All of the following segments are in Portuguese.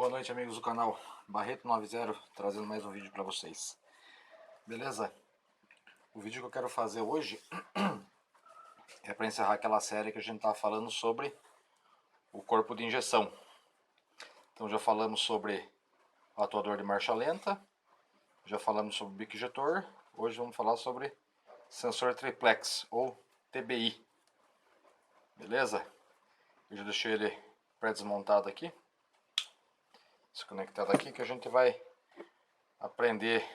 Boa noite, amigos do canal Barreto 90, trazendo mais um vídeo para vocês. Beleza? O vídeo que eu quero fazer hoje é para encerrar aquela série que a gente tá falando sobre o corpo de injeção. Então já falamos sobre o atuador de marcha lenta, já falamos sobre o bico injetor, hoje vamos falar sobre sensor triplex ou TBI. Beleza? Eu já deixei ele pré-desmontado aqui, desconectado aqui, que a gente vai aprender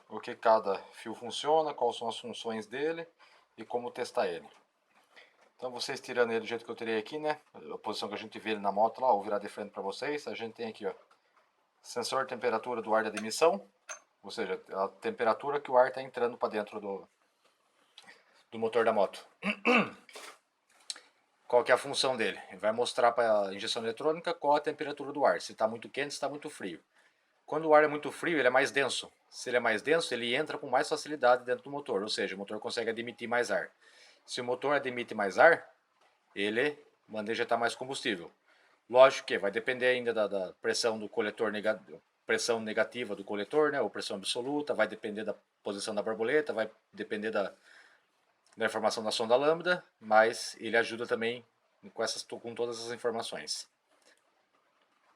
o que cada fio funciona, quais são as funções dele e como testar ele. Então vocês tirando ele do jeito que eu tirei aqui, né, a posição que a gente vê ele na moto lá, vou virar de frente para vocês, a gente tem aqui, ó, sensor de temperatura do ar de admissão, ou seja, a temperatura que o ar está entrando para dentro do motor da moto. Qual que é a função dele? Ele vai mostrar para a injeção eletrônica qual a temperatura do ar, se está muito quente, se está muito frio. Quando o ar é muito frio, ele é mais denso. Se ele é mais denso, ele entra com mais facilidade dentro do motor, ou seja, o motor consegue admitir mais ar. Se o motor admite mais ar, ele manda injetar mais combustível. Lógico que vai depender ainda da pressão do coletor, pressão negativa do coletor, né, ou pressão absoluta, vai depender da posição da borboleta, vai depender da informação da sonda lambda, mas ele ajuda também com todas as informações.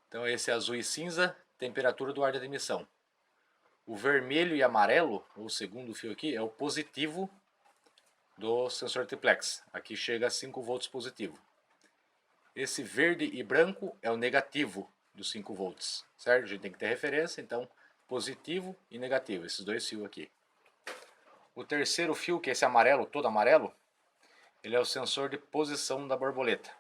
Então esse é azul e cinza, temperatura do ar de admissão. O vermelho e amarelo, o segundo fio aqui, é o positivo do sensor triplex. Aqui chega a 5 volts positivo. Esse verde e branco é o negativo dos 5 volts, certo? A gente tem que ter referência, então positivo e negativo, esses dois fios aqui. O terceiro fio, que é esse amarelo, todo amarelo, ele é o sensor de posição da borboleta.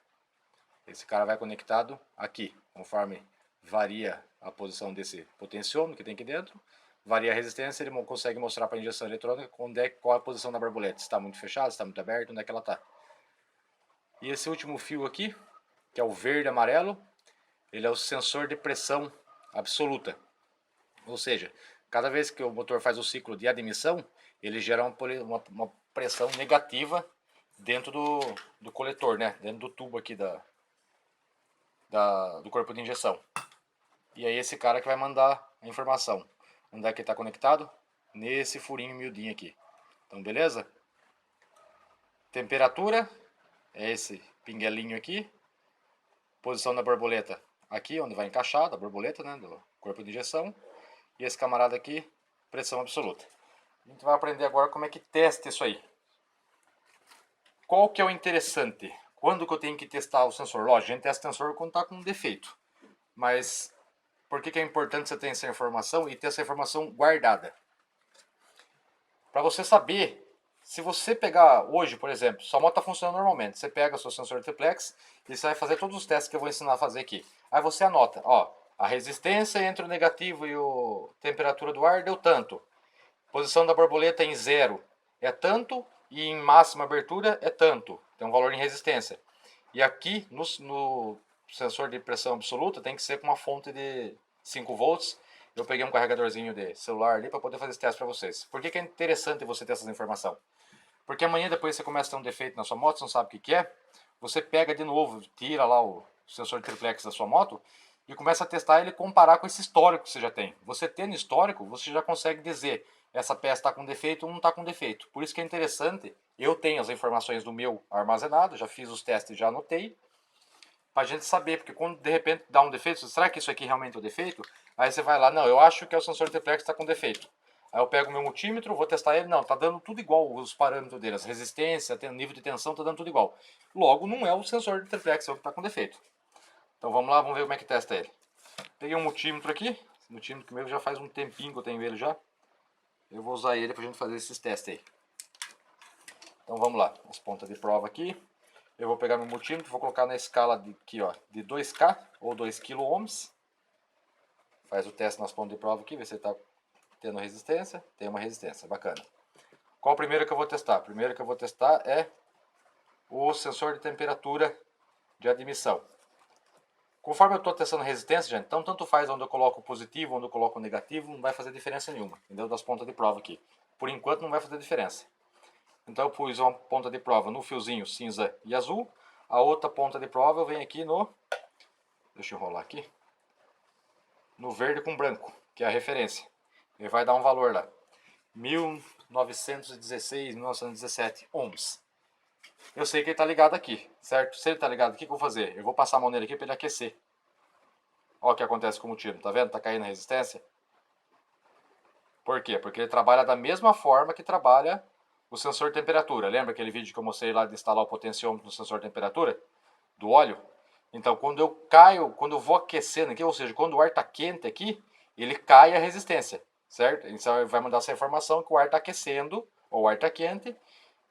Esse cara vai conectado aqui, conforme varia a posição desse potenciômetro que tem aqui dentro, varia a resistência, ele consegue mostrar para a injeção eletrônica qual é a posição da borboleta, se está muito fechado, se está muito aberto, onde é que ela está. E esse último fio aqui, que é o verde e amarelo, ele é o sensor de pressão absoluta. Ou seja, cada vez que o motor faz o ciclo de admissão, ele gera uma pressão negativa dentro do coletor, né? Dentro do tubo aqui do corpo de injeção. E aí esse cara que vai mandar a informação. Onde é que está conectado? Nesse furinho miudinho aqui. Então beleza? Temperatura é esse pinguelinho aqui. Posição da borboleta aqui, onde vai encaixar a borboleta, né, do corpo de injeção. E esse camarada aqui, pressão absoluta. A gente vai aprender agora como é que testa isso aí. Qual que é o interessante? Quando que eu tenho que testar o sensor? Lógico, a gente testa o sensor quando está com defeito. Mas por que é importante você ter essa informação e ter essa informação guardada? Para você saber, se você pegar hoje, por exemplo, sua moto está funcionando normalmente, você pega o seu sensor triplex e você vai fazer todos os testes que eu vou ensinar a fazer aqui. Aí você anota, ó, a resistência entre o negativo e a temperatura do ar deu tanto. Posição da borboleta em 0 é tanto e em máxima abertura é tanto. Tem um valor em resistência. E aqui no sensor de pressão absoluta tem que ser com uma fonte de 5 volts. Eu peguei um carregadorzinho de celular ali para poder fazer esse teste para vocês. Por que é interessante você ter essa informação? Porque amanhã depois você começa a ter um defeito na sua moto, você não sabe o que é. Você pega de novo, tira lá o sensor triplex da sua moto e começa a testar ele e comparar com esse histórico que você já tem. Você tendo histórico, você já consegue dizer essa peça está com defeito ou não está com defeito. Por isso que é interessante, eu tenho as informações do meu armazenado, já fiz os testes e já anotei, para a gente saber, porque quando de repente dá um defeito, será que isso aqui realmente é o defeito? Aí você vai lá, não, eu acho que é o sensor triplex que está com defeito. Aí eu pego o meu multímetro, vou testar ele, não, está dando tudo igual os parâmetros dele, as resistências, nível de tensão, está dando tudo igual. Logo, não é o sensor de triplex, é o que está com defeito. Então vamos lá, vamos ver como é que testa ele. Peguei um multímetro aqui, esse multímetro meu já faz um tempinho que eu tenho ele já. Eu vou usar ele para a gente fazer esses testes aí. Então vamos lá, as pontas de prova aqui. Eu vou pegar meu multímetro, vou colocar na escala aqui, ó, de 2K ou 2 kΩ. Faz o teste nas pontas de prova aqui, vê se está tendo resistência. Tem uma resistência, bacana. Qual o primeiro que eu vou testar? O primeiro que eu vou testar é o sensor de temperatura de admissão. Conforme eu estou testando resistência, gente, então tanto faz onde eu coloco o positivo, onde eu coloco o negativo, não vai fazer diferença nenhuma, entendeu? Das pontas de prova aqui. Por enquanto não vai fazer diferença. Então eu pus uma ponta de prova no fiozinho cinza e azul. A outra ponta de prova eu venho aqui no... Deixa eu enrolar aqui. no verde com branco, que é a referência. Ele vai dar um valor lá. 1916, 1917 ohms. Eu sei que ele está ligado aqui, certo? Se ele está ligado, o que eu vou fazer? Eu vou passar a mão nele aqui para ele aquecer. Olha o que acontece com o tiro, tá vendo? Tá caindo a resistência. Por quê? Porque ele trabalha da mesma forma que trabalha o sensor de temperatura. Lembra aquele vídeo que eu mostrei lá de instalar o potenciômetro no sensor de temperatura? Do óleo? Então, quando eu caio, quando eu vou aquecendo aqui, ou seja, quando o ar está quente aqui, ele cai a resistência, certo? Então, ele vai mandar essa informação que o ar está aquecendo, ou o ar está quente,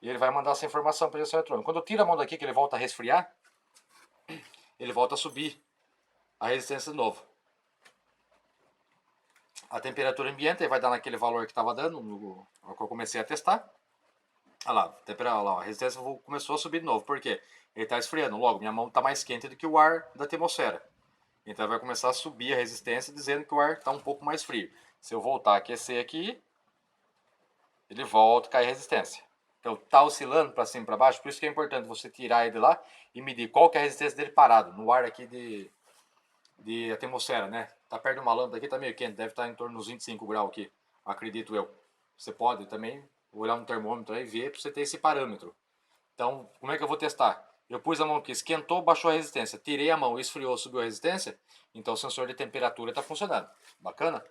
e ele vai mandar essa informação para a injeção eletrônica. Quando eu tiro a mão daqui, que ele volta a resfriar, ele volta a subir a resistência de novo. A temperatura ambiente vai dar naquele valor que estava dando, no que eu comecei a testar. Olha lá, a resistência começou a subir de novo. Por quê? Ele está esfriando. Logo, minha mão está mais quente do que o ar da atmosfera. Então vai começar a subir a resistência, dizendo que o ar está um pouco mais frio. Se eu voltar a aquecer aqui, ele volta a cair a resistência. Então está oscilando para cima e para baixo, por isso que é importante você tirar ele lá e medir qual que é a resistência dele parado, no ar aqui de atmosfera, né? Tá perto de uma lâmpada aqui, tá meio quente, deve estar em torno dos 25 graus aqui, acredito eu. Você pode também olhar no termômetro aí e ver para você ter esse parâmetro. Então, como é que eu vou testar? Eu pus a mão aqui, esquentou, baixou a resistência, tirei a mão, esfriou, subiu a resistência, então o sensor de temperatura está funcionando. Bacana?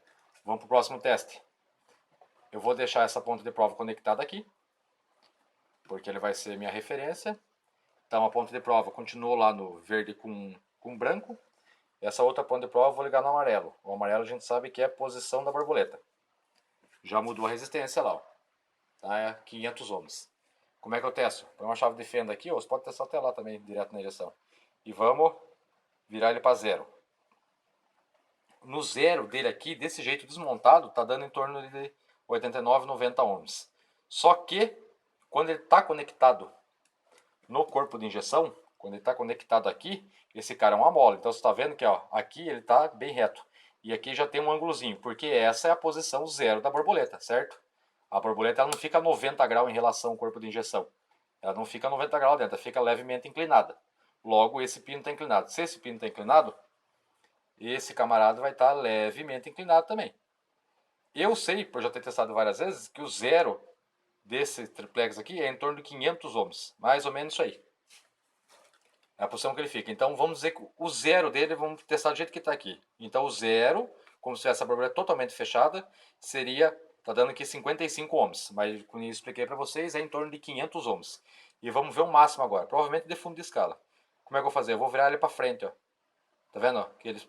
Vamos para o próximo teste. Eu vou deixar essa ponta de prova conectada aqui, porque ele vai ser minha referência. Então a ponta de prova continuou lá no verde com branco. Essa outra ponta de prova eu vou ligar no amarelo. O amarelo a gente sabe que é a posição da borboleta. Já mudou a resistência lá, ó. Tá? É 500 ohms. Como é que eu testo? Põe uma chave de fenda aqui, ou você pode testar até lá também, direto na injeção. E vamos virar ele para zero. No zero dele aqui, desse jeito desmontado, tá dando em torno de 89, 90 ohms. Só que, quando ele está conectado no corpo de injeção, quando ele está conectado aqui, esse cara é uma mola. Então você está vendo que ó, aqui ele está bem reto. E aqui já tem um ângulozinho, porque essa é a posição zero da borboleta, certo? A borboleta ela não fica 90 graus em relação ao corpo de injeção. Ela não fica 90 graus dentro, ela fica levemente inclinada. Logo, esse pino está inclinado. Se esse pino está inclinado, esse camarada vai estar levemente inclinado também. Eu sei, por já ter testado várias vezes, que o zero desse triplex aqui é em torno de 500 ohms. Mais ou menos isso aí. É a posição que ele fica. Então vamos dizer que o zero dele, vamos testar do jeito que está aqui. Então o zero, como se tivesse a borboleta totalmente fechada, seria, está dando aqui 55 ohms. Mas como eu expliquei para vocês, é em torno de 500 ohms. E vamos ver o máximo agora, provavelmente de fundo de escala. Como é que eu vou fazer? Eu vou virar ele para frente, ó. Tá vendo? Ó, que ele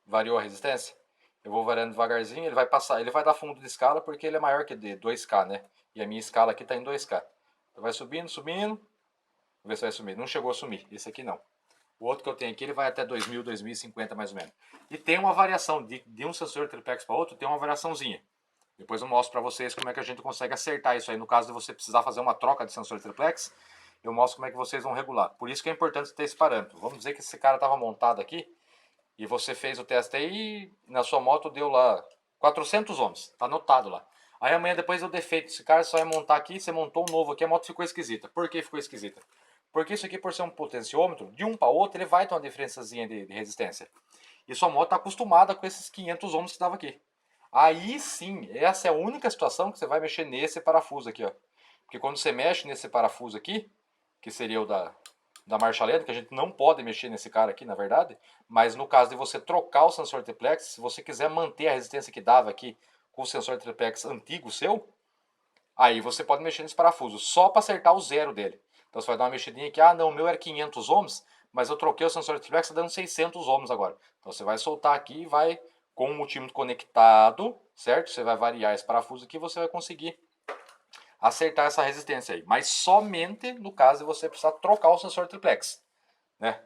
variou a resistência? Eu vou variando devagarzinho, ele vai passar, ele vai dar fundo de escala porque ele é maior que de 2K, né? E a minha escala aqui está em 2K. Então vai subindo, subindo. Vamos ver se vai sumir. Não chegou a sumir. Esse aqui não. O outro que eu tenho aqui, ele vai até 2000, 2050 mais ou menos. E tem uma variação de um sensor triplex para outro, tem uma variaçãozinha. Depois eu mostro para vocês como é que a gente consegue acertar isso aí. No caso de você precisar fazer uma troca de sensor triplex, eu mostro como é que vocês vão regular. Por isso que é importante ter esse parâmetro. Vamos dizer que esse cara estava montado aqui e você fez o teste aí e na sua moto deu lá 400 ohms. Está anotado lá. Aí amanhã depois deu defeito. Esse cara só vai montar aqui, você montou um novo aqui, a moto ficou esquisita. Por que ficou esquisita? Porque isso aqui, por ser um potenciômetro, de um para outro, ele vai ter uma diferençazinha de resistência. E sua moto está acostumada com esses 500 ohms que estava aqui. Aí sim, essa é a única situação que você vai mexer nesse parafuso aqui, ó. Porque quando você mexe nesse parafuso aqui, que seria o da marcha lenta, que a gente não pode mexer nesse cara aqui, na verdade, mas no caso de você trocar o sensor triplex, se você quiser manter a resistência que dava aqui com o sensor triplex antigo seu, aí você pode mexer nesse parafuso, só para acertar o zero dele. Então você vai dar uma mexidinha aqui, ah não, o meu era 500 ohms, mas eu troquei o sensor triplex, está dando 600 ohms agora. Então você vai soltar aqui e vai, com o multímetro conectado, certo? Você vai variar esse parafuso aqui e você vai conseguir acertar essa resistência aí. Mas somente no caso de você precisar trocar o sensor triplex, né?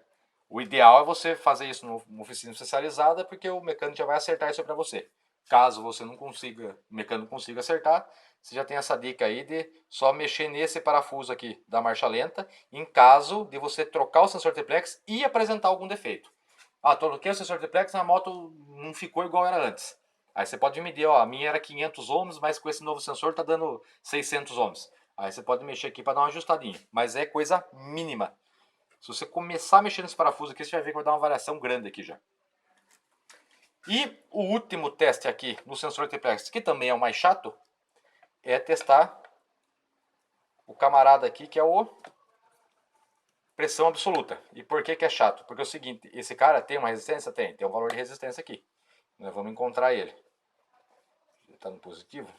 O ideal é você fazer isso numa oficina especializada, porque o mecânico já vai acertar isso para você. Caso você não consiga, o mecânico consiga acertar, você já tem essa dica aí de só mexer nesse parafuso aqui da marcha lenta, em caso de você trocar o sensor triplex e apresentar algum defeito. Ah, troquei o sensor triplex, a moto não ficou igual era antes. Aí você pode medir, ó, a minha era 500 ohms, mas com esse novo sensor tá dando 600 ohms. Aí você pode mexer aqui para dar uma ajustadinha, mas é coisa mínima. Se você começar a mexer nesse parafuso aqui, você vai ver que vai dar uma variação grande aqui já. E o último teste aqui no sensor triplex, que também é o mais chato, é testar o camarada aqui, que é o pressão absoluta. E por que é chato? Porque é o seguinte, esse cara tem uma resistência? Tem um valor de resistência aqui. Nós vamos encontrar ele. Ele está no positivo?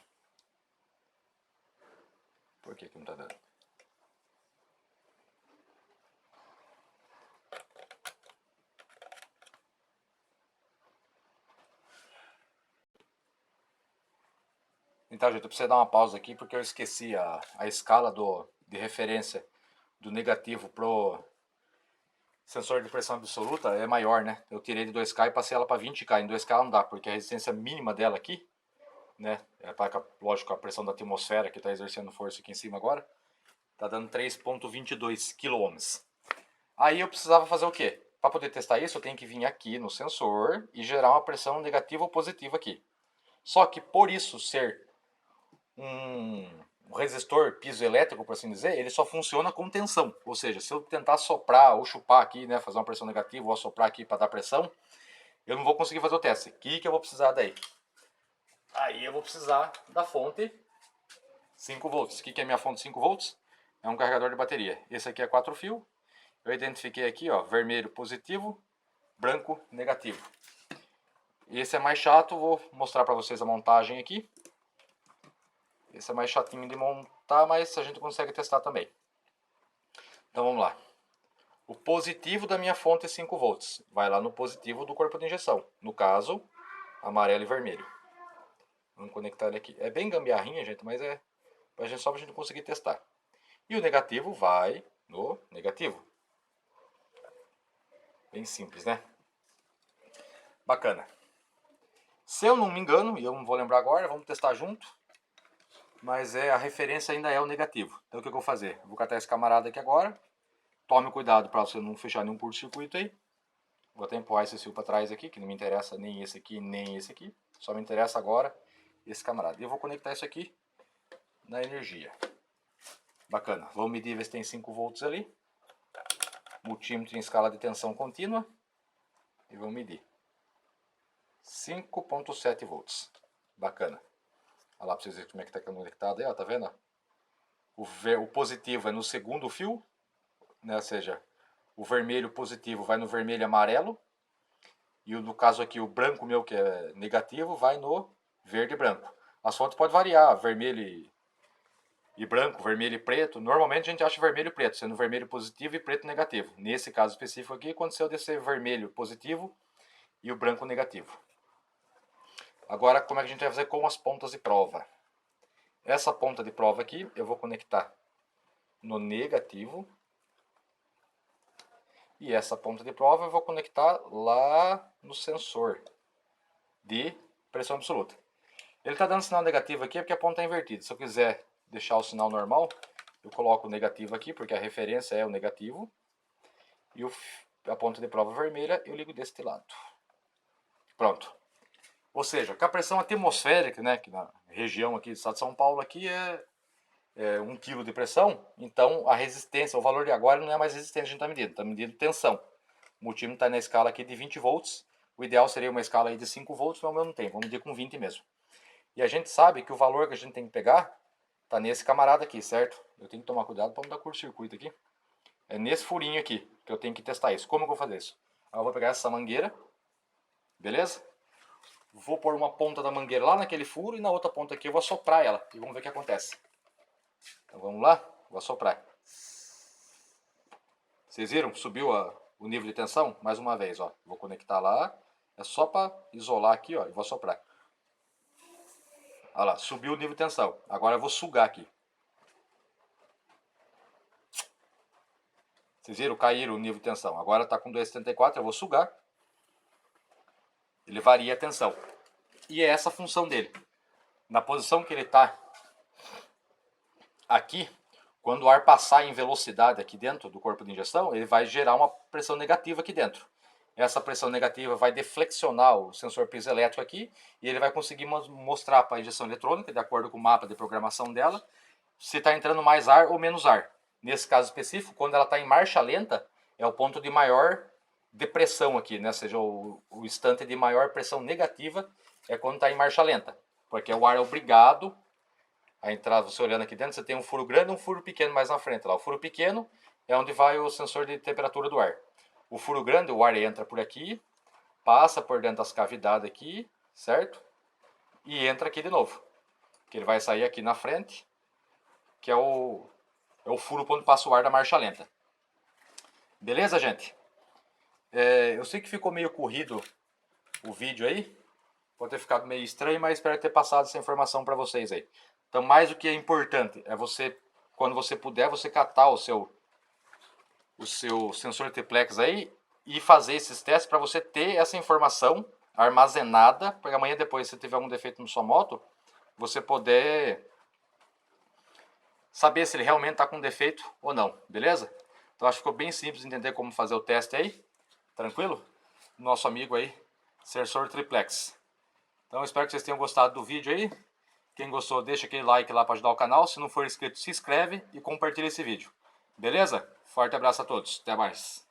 Por que não está dando? Então, gente, eu preciso dar uma pausa aqui porque eu esqueci a escala de referência do negativo pro sensor de pressão absoluta é maior, né? Eu tirei de 2K e passei ela para 20K. Em 2K não dá, porque a resistência mínima dela aqui, né? Lógico, a pressão da atmosfera que está exercendo força aqui em cima agora, tá dando 3,22 kΩ. Aí eu precisava fazer o quê? Para poder testar isso, eu tenho que vir aqui no sensor e gerar uma pressão negativa ou positiva aqui. Só que por isso ser um resistor piezoelétrico, por assim dizer, ele só funciona com tensão. Ou seja, se eu tentar soprar ou chupar aqui, né, fazer uma pressão negativa ou assoprar aqui para dar pressão, eu não vou conseguir fazer o teste. O que eu vou precisar daí? Aí eu vou precisar da fonte 5 volts. O que é minha fonte 5 volts? É um carregador de bateria. Esse aqui é 4 fios. Eu identifiquei aqui, ó, vermelho positivo, branco negativo. Esse é mais chato, vou mostrar para vocês a montagem aqui. Esse é mais chatinho de montar, mas a gente consegue testar também. Então vamos lá. O positivo da minha fonte é 5 volts. Vai lá no positivo do corpo de injeção. No caso, amarelo e vermelho. Vamos conectar ele aqui. É bem gambiarrinha, gente, mas é só para a gente conseguir testar. E o negativo vai no negativo. Bem simples, né? Bacana. Se eu não me engano, e eu não vou lembrar agora, vamos testar junto. Mas a referência ainda é o negativo. Então o que eu vou fazer? Vou catar esse camarada aqui agora. Tome cuidado para você não fechar nenhum curto-circuito aí. Vou até empurrar esse fio para trás aqui, que não me interessa nem esse aqui, nem esse aqui. Só me interessa agora esse camarada. E eu vou conectar isso aqui na energia. Bacana. Vamos medir, ver se tem 5 volts ali. Multímetro em escala de tensão contínua. E vamos medir. 5,7 volts. Bacana. Olha lá para vocês verem como é que está conectado aí, ó, tá vendo? O positivo é no segundo fio, né? Ou seja, o vermelho positivo vai no vermelho e amarelo. E no caso aqui, o branco meu, que é negativo, vai no verde e branco. As fontes podem variar, vermelho e branco, vermelho e preto. Normalmente a gente acha vermelho e preto, sendo vermelho positivo e preto negativo. Nesse caso específico aqui, aconteceu de ser vermelho positivo e o branco negativo. Agora, como é que a gente vai fazer com as pontas de prova? Essa ponta de prova aqui, eu vou conectar no negativo. E essa ponta de prova eu vou conectar lá no sensor de pressão absoluta. Ele está dando sinal negativo aqui porque a ponta está invertida. Se eu quiser deixar o sinal normal, eu coloco o negativo aqui, porque a referência é o negativo. E a ponta de prova vermelha eu ligo deste lado. Pronto. Ou seja, com a pressão atmosférica, né, que na região aqui do estado de São Paulo aqui é 1 kg de pressão, então a resistência, o valor de agora não é mais resistência que a gente está medindo tensão. O multímetro está na escala aqui de 20 volts, o ideal seria uma escala aí de 5 volts, mas o meu não tem, vamos medir com 20 mesmo. E a gente sabe que o valor que a gente tem que pegar está nesse camarada aqui, certo? Eu tenho que tomar cuidado para não dar curto-circuito aqui. É nesse furinho aqui que eu tenho que testar isso. Como que eu vou fazer isso? Eu vou pegar essa mangueira, beleza? Vou pôr uma ponta da mangueira lá naquele furo e na outra ponta aqui eu vou assoprar ela e vamos ver o que acontece. Então vamos lá? Vou assoprar. Vocês viram? Subiu o nível de tensão? Mais uma vez, ó. Vou conectar lá. É só para isolar aqui, ó, e vou assoprar. Olha lá, subiu o nível de tensão. Agora eu vou sugar aqui. Vocês viram? Caíram o nível de tensão. Agora está com 2,74, eu vou sugar. Ele varia a tensão. E é essa a função dele. Na posição que ele está aqui, quando o ar passar em velocidade aqui dentro do corpo de injeção, ele vai gerar uma pressão negativa aqui dentro. Essa pressão negativa vai deflexionar o sensor piezoelétrico aqui e ele vai conseguir mostrar para a injeção eletrônica, de acordo com o mapa de programação dela, se está entrando mais ar ou menos ar. Nesse caso específico, quando ela está em marcha lenta, é o ponto de maior de pressão aqui, né? Ou seja, o instante de maior pressão negativa é quando está em marcha lenta, porque o ar é obrigado a entrar. Você olhando aqui dentro, você tem um furo grande e um furo pequeno mais na frente. Lá. O furo pequeno é onde vai o sensor de temperatura do ar. O furo grande, o ar entra por aqui, passa por dentro das cavidades aqui, certo? E entra aqui de novo. Que ele vai sair aqui na frente, que é o furo onde passa o ar da marcha lenta. Beleza, gente? Eu sei que ficou meio corrido o vídeo aí. Pode ter ficado meio estranho, mas espero ter passado essa informação para vocês aí. Então, mais o que é importante é você, quando você puder, você catar o seu sensor triplex aí e fazer esses testes para você ter essa informação armazenada, para amanhã depois, se tiver algum defeito na sua moto, você poder saber se ele realmente está com defeito ou não, beleza? Então acho que ficou bem simples entender como fazer o teste aí, tranquilo? Nosso amigo aí, sensor triplex. Então espero que vocês tenham gostado do vídeo aí. Quem gostou, deixa aquele like lá para ajudar o canal. Se não for inscrito, se inscreve e compartilha esse vídeo. Beleza? Forte abraço a todos. Até mais.